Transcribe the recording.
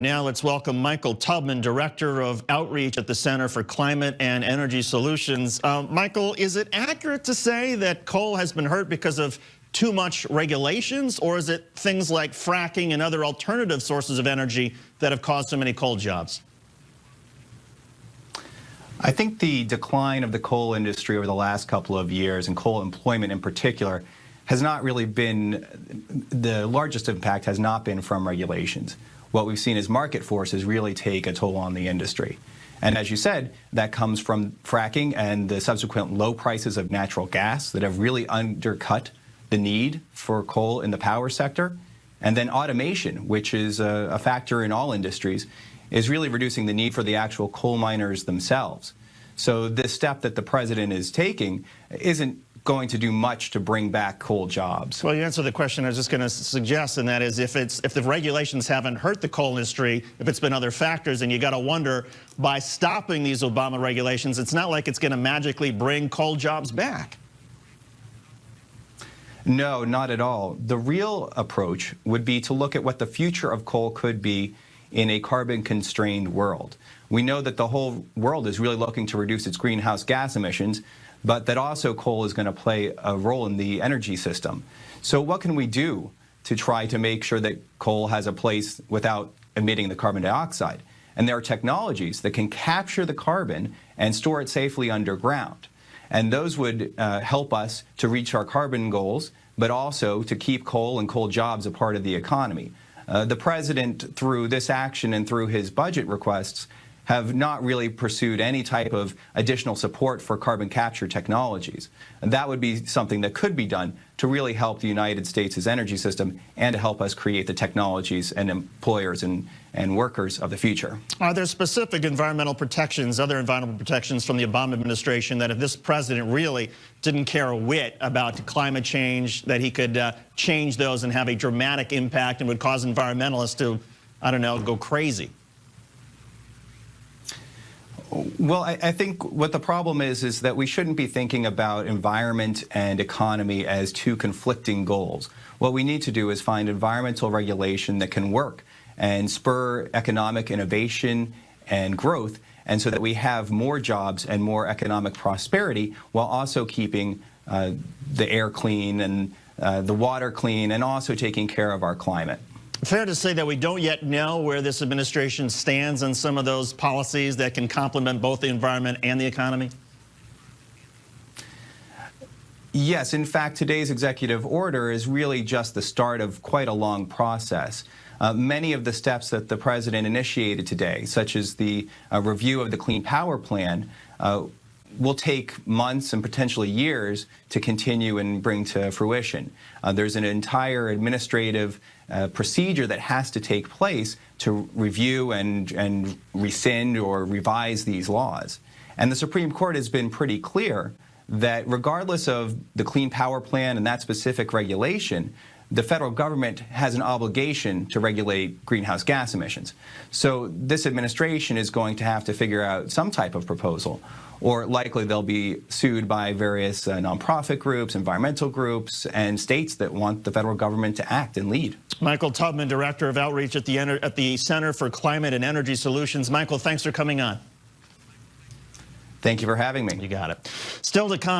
Now let's welcome Michael Tubman, Director of Outreach at the Center for Climate and Energy Solutions. Michael, is it accurate to say that coal has been hurt because of too much regulations, or is it things like fracking and other alternative sources of energy that have caused so many coal jobs? I think the decline of the coal industry over the last couple of years, and coal employment in particular, has not really been, the largest impact has not been from regulations. What we've seen is market forces really take a toll on the industry. And as you said, that comes from fracking and the subsequent low prices of natural gas that have really undercut the need for coal in the power sector. And then automation, which is a factor in all industries, is really reducing the need for the actual coal miners themselves. So this step that the president is taking isn't going to do much to bring back coal jobs. Well, you answered the question I was just going to suggest, and that is if the regulations haven't hurt the coal industry, if it's been other factors, and you got to wonder, by stopping these Obama regulations, it's not like it's going to magically bring coal jobs back. No, not at all. The real approach would be to look at what the future of coal could be in a carbon-constrained world. We know that the whole world is really looking to reduce its greenhouse gas emissions, but that also coal is going to play a role in the energy system. So what can we do to try to make sure that coal has a place without emitting the carbon dioxide? And there are technologies that can capture the carbon and store it safely underground. And those would help us to reach our carbon goals, but also to keep coal and coal jobs a part of the economy. The president, through this action and through his budget requests, have not really pursued any type of additional support for carbon capture technologies. And that would be something that could be done to really help the United States' energy system and to help us create the technologies and employers and workers of the future. Are there specific environmental protections, other environmental protections from the Obama administration that if this president really didn't care a whit about climate change, that he could change those and have a dramatic impact and would cause environmentalists to, I don't know, go crazy? Well, I think what the problem is that we shouldn't be thinking about environment and economy as two conflicting goals. What we need to do is find environmental regulation that can work and spur economic innovation and growth, and so that we have more jobs and more economic prosperity while also keeping the air clean and the water clean and also taking care of our climate. Fair to say that we don't yet know where this administration stands on some of those policies that can complement both the environment and the economy? Yes, in fact, today's executive order is really just the start of quite a long process. Many of the steps that the president initiated today, such as the review of the Clean Power Plan, will take months and potentially years to continue and bring to fruition. There's an entire administrative procedure that has to take place to review and rescind or revise these laws. And the Supreme Court has been pretty clear that regardless of the Clean Power Plan and that specific regulation, the federal government has an obligation to regulate greenhouse gas emissions. So this administration is going to have to figure out some type of proposal, or likely they'll be sued by various nonprofit groups, environmental groups, and states that want the federal government to act and lead. Michael Tubman, Director of Outreach at the Center for Climate and Energy Solutions. Michael, thanks for coming on. Thank you for having me. You got it. Still to come.